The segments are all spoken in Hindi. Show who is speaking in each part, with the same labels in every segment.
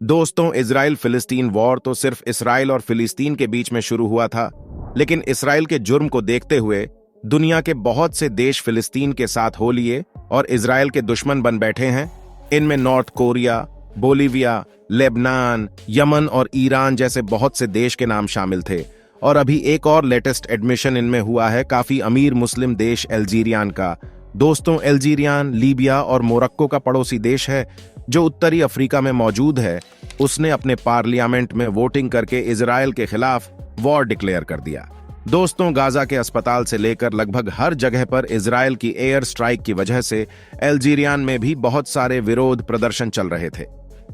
Speaker 1: दोस्तों, इजराइल फिलिस्तीन वॉर तो सिर्फ इसराइल और फिलिस्तीन के बीच में शुरू हुआ था, लेकिन इसराइल के जुर्म को देखते हुए दुनिया के बहुत से देश फिलिस्तीन के साथ हो लिए और इसराइल के दुश्मन बन बैठे हैं। इनमें north Korea, Bolivia, Lebanon, Yemen और ईरान जैसे बहुत से देश के नाम शामिल थे। और अभी एक और लेटेस्ट एडमिशन इनमें हुआ है काफी अमीर मुस्लिम देश अल्जीरियान का। दोस्तों, अल्जीरियान लीबिया और मोरक्को का पड़ोसी देश है जो उत्तरी अफ्रीका में मौजूद है। उसने अपने पार्लियामेंट में वोटिंग करके इजराइल के खिलाफ वॉर डिक्लेयर कर दिया। दोस्तों, गाजा के अस्पताल से लेकर लगभग हर जगह पर इजराइल की एयर स्ट्राइक की वजह से अल्जीरियान में भी बहुत सारे विरोध प्रदर्शन चल रहे थे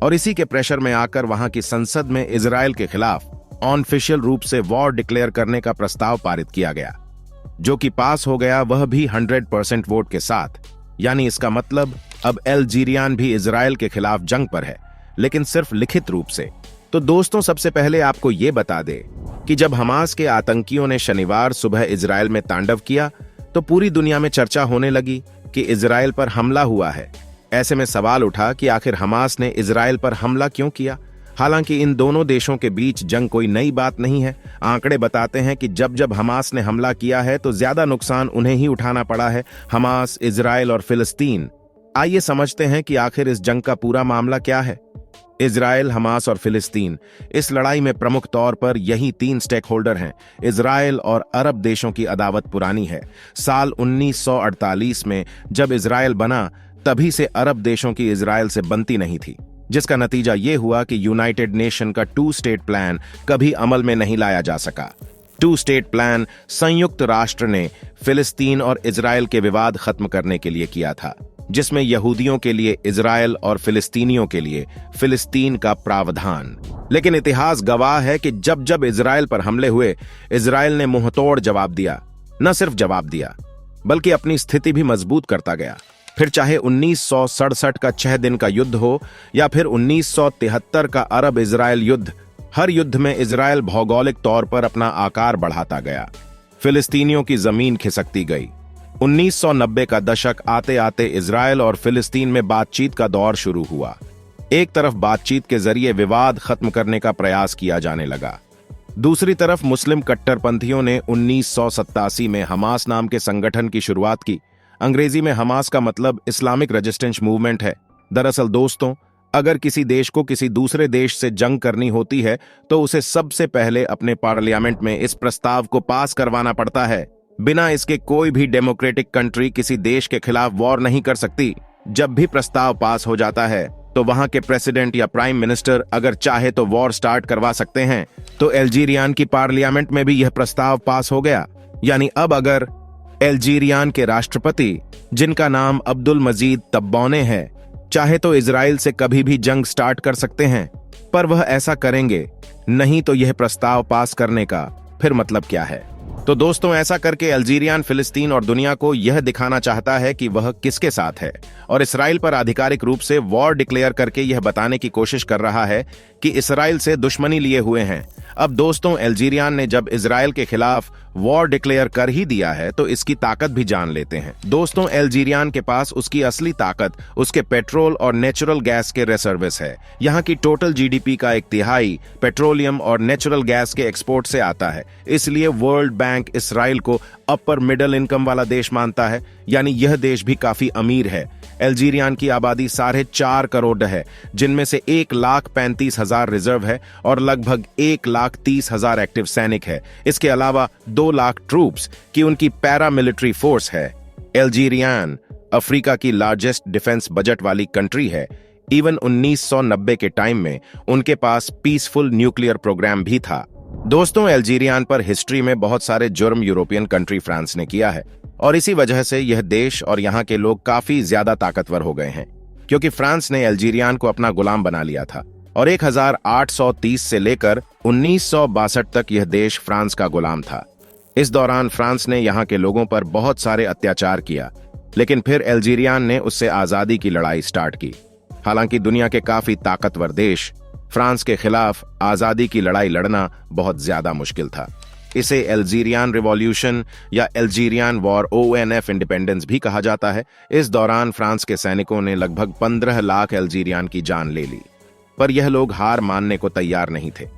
Speaker 1: और इसी के प्रेशर में आकर वहां की संसद में इजराइल के खिलाफ ऑफिशियल रूप से वॉर डिक्लेयर करने का प्रस्ताव पारित किया गया, जो कि पास हो गया, वह भी 100% वोट के साथ। यानी इसका मतलब अब अल्जीरियान भी इजराइल के खिलाफ जंग पर है, लेकिन सिर्फ लिखित रूप से। तो दोस्तों, सबसे पहले आपको यह बता दे कि जब हमास के आतंकियों ने शनिवार सुबह इजराइल में तांडव किया तो पूरी दुनिया में चर्चा होने लगी कि इजराइल पर हमला हुआ है। ऐसे में सवाल उठा कि आखिर हमास ने इजराइल पर हमला क्यों किया। हालांकि इन दोनों देशों के बीच जंग कोई नई बात नहीं है। आंकड़े बताते हैं कि जब जब हमास ने हमला किया है तो ज्यादा नुकसान उन्हें ही उठाना पड़ा है, हमास, इजराइल और फिलिस्तीन। आइए समझते हैं कि आखिर इस जंग का पूरा मामला क्या है। इजराइल, हमास और फिलिस्तीन, इस लड़ाई में प्रमुख तौर पर यही तीन स्टेक होल्डर हैं। इजराइल और अरब देशों की अदावत पुरानी है। साल 1948 में जब इजराइल बना तभी से अरब देशों की इजराइल से बनती नहीं थी, जिसका नतीजा यह हुआ कि यूनाइटेड नेशन का 2 स्टेट प्लान कभी अमल में नहीं लाया जा सका। 2 स्टेट प्लान संयुक्त राष्ट्र ने फिलिस्तीन और इजराइल के विवाद खत्म करने के लिए किया था, जिसमें यहूदियों के लिए इजराइल और फिलिस्तीनियों के लिए फिलिस्तीन का प्रावधान। लेकिन इतिहास गवाह है कि जब जब इजराइल पर हमले हुए, इजराइल ने मुंहतोड़ जवाब दिया। न सिर्फ जवाब दिया, बल्कि अपनी स्थिति भी मजबूत करता गया। फिर चाहे 1967 का 6 दिन का युद्ध हो या फिर 1973 का अरब इजराइल युद्ध, हर युद्ध में इजराइल भौगोलिक तौर पर अपना आकार बढ़ाता गया। फिलिस्तीनियों की जमीन खिसकती गई। 1990 का दशक आते आते इजराइल और फिलिस्तीन में बातचीत का दौर शुरू हुआ। एक तरफ बातचीत के जरिए विवाद खत्म करने का प्रयास किया जाने लगा, दूसरी तरफ मुस्लिम कट्टरपंथियों ने 1987 में हमास नाम के संगठन की शुरुआत की। अंग्रेजी में हमास का मतलब इस्लामिक रेजिस्टेंस मूवमेंट है। दरअसल दोस्तों, अगर किसी देश को किसी दूसरे देश से जंग करनी होती है तो उसे सबसे पहले अपने पार्लियामेंट में इस प्रस्ताव को पास करवाना पड़ता है। बिना इसके कोई भी डेमोक्रेटिक कंट्री किसी देश के खिलाफ वॉर नहीं कर सकती। जब भी प्रस्ताव पास हो जाता है तो वहां के प्रेसिडेंट या प्राइम मिनिस्टर अगर चाहे तो वॉर स्टार्ट करवा सकते हैं। तो अल्जीरियान की पार्लियामेंट में भी यह प्रस्ताव पास हो गया। यानी अब अगर अल्जीरियान के राष्ट्रपति, जिनका नाम अब्दुल मजीद तब्बोने है, चाहे तो इजराइल से कभी भी जंग स्टार्ट कर सकते हैं, पर वह ऐसा करेंगे नहीं तो यह प्रस्ताव पास करने का फिर मतलब क्या है। तो दोस्तों, ऐसा करके अल्जीरियान फिलिस्तीन और दुनिया को यह दिखाना चाहता है कि वह किसके साथ है और इसराइल पर आधिकारिक रूप से वॉर डिक्लेयर करके यह बताने की कोशिश कर रहा है कि इसराइल से दुश्मनी लिए हुए हैं। अब दोस्तों, अल्जीरियान ने जब इसराइल के खिलाफ वॉर डिक्लेयर कर ही दिया है तो इसकी ताकत भी जान लेते हैं। दोस्तों, अल्जीरियान के पास उसकी असली ताकत उसके पेट्रोल और नेचुरल गैस के रिजर्व्स है। यहाँ की टोटल जीडीपी का 1/3 पेट्रोलियम और नेचुरल गैस के एक्सपोर्ट से आता है। इसलिए वर्ल्ड बैंक इसराइल को अपर मिडिल इनकम वाला देश मानता है। यानी यह देश भी काफी अमीर है। अल्जीरियान की आबादी 4.5 करोड़ है, जिनमें से 1,35,000 रिजर्व है और लगभग 1,30,000 एक्टिव सैनिक है। इसके अलावा 2 लाख ट्रूप्स की उनकी पैरामिलिट्री फोर्स है। अल्जीरियान अफ्रीका की लार्जेस्ट डिफेंस बजट वाली कंट्री है। इवन 1990 के टाइम में उनके पास पीसफुल न्यूक्लियर प्रोग्राम भी था। दोस्तों, अल्जीरियान पर हिस्ट्री में बहुत सारे जुर्म यूरोपियन कंट्री फ्रांस ने किया है और इसी वजह से यह देश और यहाँ के लोग काफी ज्यादा ताकतवर हो गए हैं, क्योंकि फ्रांस ने अल्जीरियान को अपना गुलाम बना लिया था और 1830 से लेकर 1962 तक यह देश फ्रांस का गुलाम था। इस दौरान फ्रांस ने यहाँ के लोगों पर बहुत सारे अत्याचार किया, लेकिन फिर अल्जीरियान ने उससे आजादी की लड़ाई स्टार्ट की। हालांकि दुनिया के काफी ताकतवर देश फ्रांस के खिलाफ आजादी की लड़ाई लड़ना बहुत ज्यादा मुश्किल था। इसे अल्जीरियन रिवॉल्यूशन या अल्जीरियन वॉर ONF इंडिपेंडेंस भी कहा जाता है। इस दौरान फ्रांस के सैनिकों ने लगभग 15 लाख अल्जीरियन की जान ले ली। पर यह लोग हार मानने को तैयार नहीं थे।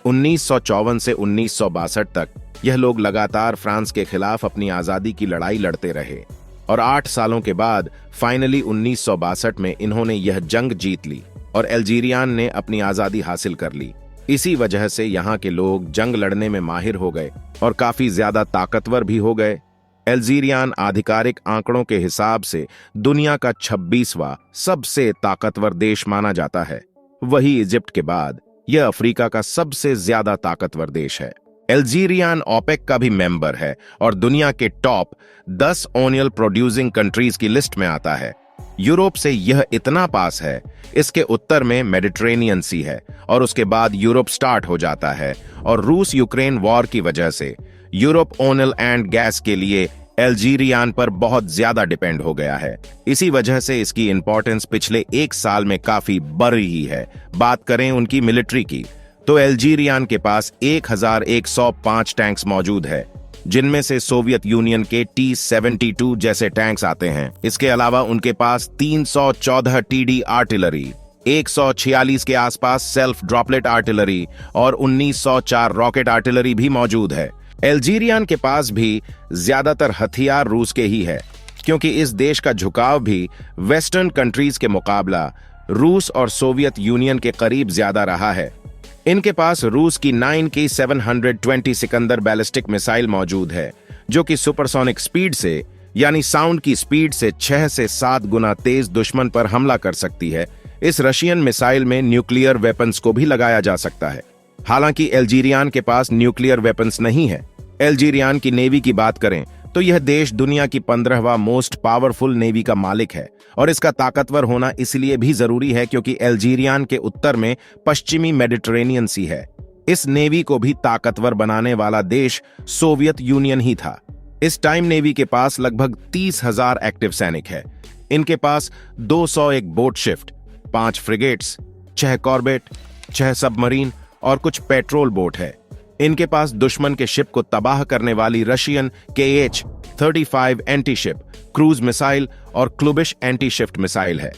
Speaker 1: 1954 से 1962 तक यह लोग लगातार फ्रांस के खिलाफ अपनी आजादी की लड़ाई लड़ते रहे और 8 सालों के बाद फाइनली 1962 में इन्होंने यह जंग जीत ली और अल्जीरियान ने अपनी आजादी हासिल कर ली। इसी वजह से यहाँ के लोग जंग लड़ने में माहिर हो गए और काफी ज्यादा ताकतवर भी हो गए। अल्जीरियान आधिकारिक आंकड़ों के हिसाब से दुनिया का 26वां सबसे ताकतवर देश माना जाता है। वही इजिप्ट के बाद यह अफ्रीका का सबसे ज्यादा ताकतवर देश है। अल्जीरियान ओपेक का भी मेंबर है और दुनिया के टॉप 10 ऑयल प्रोड्यूसिंग कंट्रीज की लिस्ट में आता है। यूरोप से यह इतना पास है, इसके उत्तर में मेडिटेरेनियन सी है और उसके बाद यूरोप स्टार्ट हो जाता है और रूस यूक्रेन वॉर की वजह से यूरोप ऑयल एंड गैस के लिए अल्जीरियान पर बहुत ज्यादा डिपेंड हो गया है। इसी वजह से इसकी इंपॉर्टेंस पिछले 1 साल में काफी बढ़ रही है। बात करें उनकी मिलिट्री की तो अल्जीरियान के पास 1105 टैंक्स मौजूद है, जिनमें से सोवियत यूनियन के T-72 जैसे टैंक्स आते हैं। इसके अलावा उनके पास 314 TD आर्टिलरी, 146 के आसपास सेल्फ ड्रॉपलेट आर्टिलरी और 1904 रॉकेट आर्टिलरी भी मौजूद है। अल्जीरियान के पास भी ज्यादातर हथियार रूस के ही है, क्योंकि इस देश का झुकाव भी वेस्टर्न कंट्रीज के मुकाबला रूस और सोवियत यूनियन के करीब ज्यादा रहा है। इनके पास रूस की 9K720 सिकंदर बैलिस्टिक मिसाइल मौजूद है, जो कि सुपरसोनिक स्पीड से यानी साउंड की स्पीड से 6 से 7 गुना तेज दुश्मन पर हमला कर सकती है। इस रशियन मिसाइल में न्यूक्लियर वेपन्स को भी लगाया जा सकता है। हालांकि अल्जीरियान के पास न्यूक्लियर वेपन्स नहीं है। अल्जीरियान की नेवी की बात करें तो यह देश दुनिया की 15वां मोस्ट पावरफुल नेवी का मालिक है और इसका ताकतवर होना इसलिए भी जरूरी है क्योंकि अल्जीरियान के उत्तर में पश्चिमी मेडिटेरेनियन सी है। इस नेवी को भी ताकतवर बनाने वाला देश सोवियत यूनियन ही था। इस टाइम नेवी के पास लगभग 30,000 एक्टिव सैनिक है। इनके पास 201 boat shift, 5 frigates, 6 Corbett, 6 submarine और कुछ पेट्रोल बोट है। इनके पास दुश्मन के शिप को तबाह करने वाली Russian KH-35 anti ship, cruise missile और क्लुबिश एंटी शिफ्ट मिसाइल है,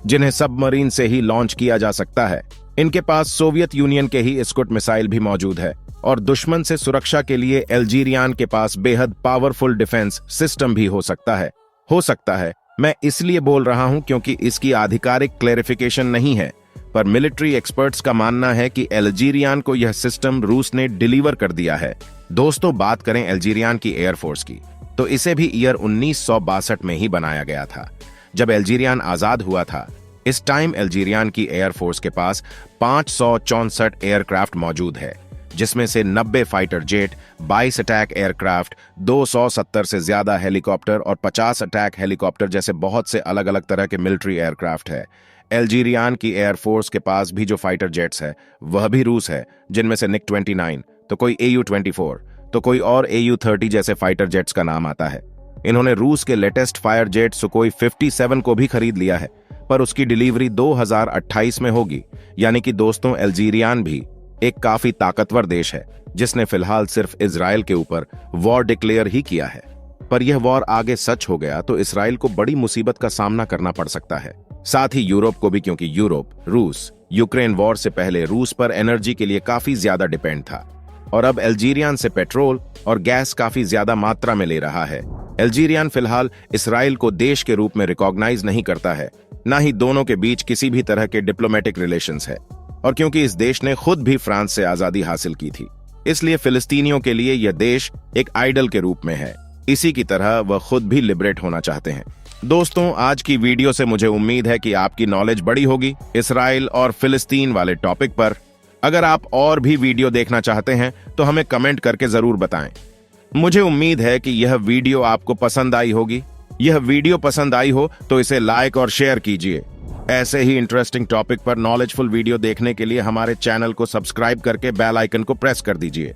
Speaker 1: जिन्हें सबमरीन से ही लॉन्च किया जा सकता है। इनके पास सोवियत यूनियन के ही स्कुट मिसाइल भी मौजूद है और दुश्मन से सुरक्षा के लिए अल्जीरियान के पास बेहद पावरफुल डिफेंस सिस्टम भी हो सकता है। मैं इसलिए बोल रहा हूं क्योंकि इसकी आधिकारिक क्लैरिफिकेशन नहीं है, पर मिलिट्री एक्सपर्ट्स का मानना है कि अल्जीरियान को यह सिस्टम रूस ने डिलीवर कर दिया है। दोस्तों, बात करें अल्जीरियान की एयरफोर्स की तो इसे भी ईयर 1962 में ही बनाया गया था, जब अल्जीरियान आजाद हुआ था। इस टाइम अल्जीरियान की एयरफोर्स के पास 564 एयरक्राफ्ट मौजूद है, जिसमें से 90 फाइटर जेट, 22 अटैक एयरक्राफ्ट, 270 से ज्यादा हेलीकॉप्टर और 50 अटैक हेलीकॉप्टर जैसे बहुत से अलग अलग तरह के मिलिट्री एयरक्राफ्ट है। अल्जीरियान की एयरफोर्स के पास भी जो फाइटर जेट्स है वह भी रूस है, जिनमें से MiG-29, तो कोई AU-24, तो कोई और AU-30 जैसे फाइटर जेट्स का नाम आता है। इन्होंने रूस के लेटेस्ट फायर जेट सुकोई 57 को भी खरीद लिया है, पर उसकी डिलीवरी 2028 में होगी। यानी कि दोस्तों, अल्जीरियान भी एक काफी ताकतवर देश है, जिसने फिलहाल सिर्फ इजराइल के ऊपर वॉर डिक्लेयर ही किया है। पर यह वॉर आगे सच हो गया तो इसराइल को बड़ी मुसीबत का सामना करना पड़ सकता है, साथ ही यूरोप को भी, क्योंकि यूरोप रूस यूक्रेन वॉर से पहले रूस पर एनर्जी के लिए काफी ज्यादा डिपेंड था और अब अल्जीरियान से पेट्रोल और गैस काफी ज्यादा मात्रा में ले रहा है। अल्जीरियान फिलहाल इसराइल को देश के रूप में रिकॉग्नाइज नहीं करता है, ना ही दोनों के बीच किसी भी तरह के डिप्लोमेटिक रिलेशंस है। और क्योंकि इस देश ने खुद भी फ्रांस से आजादी हासिल की थी, इसलिए फिलिस्तीनियों के लिए यह देश एक आइडल के रूप में है। इसी की तरह वह खुद भी लिबरेट होना चाहते हैं। दोस्तों, आज की वीडियो से मुझे उम्मीद है कि आपकी नॉलेज बढ़ी होगी इसराइल और फिलिस्तीन वाले टॉपिक पर। अगर आप और भी वीडियो देखना चाहते हैं तो हमें कमेंट करके जरूर बताएं। मुझे उम्मीद है कि यह वीडियो आपको पसंद आई होगी। यह वीडियो पसंद आई हो तो इसे लाइक और शेयर कीजिए। ऐसे ही इंटरेस्टिंग टॉपिक पर नॉलेजफुल वीडियो देखने के लिए हमारे चैनल को सब्सक्राइब करके बेल आइकन को प्रेस कर दीजिए।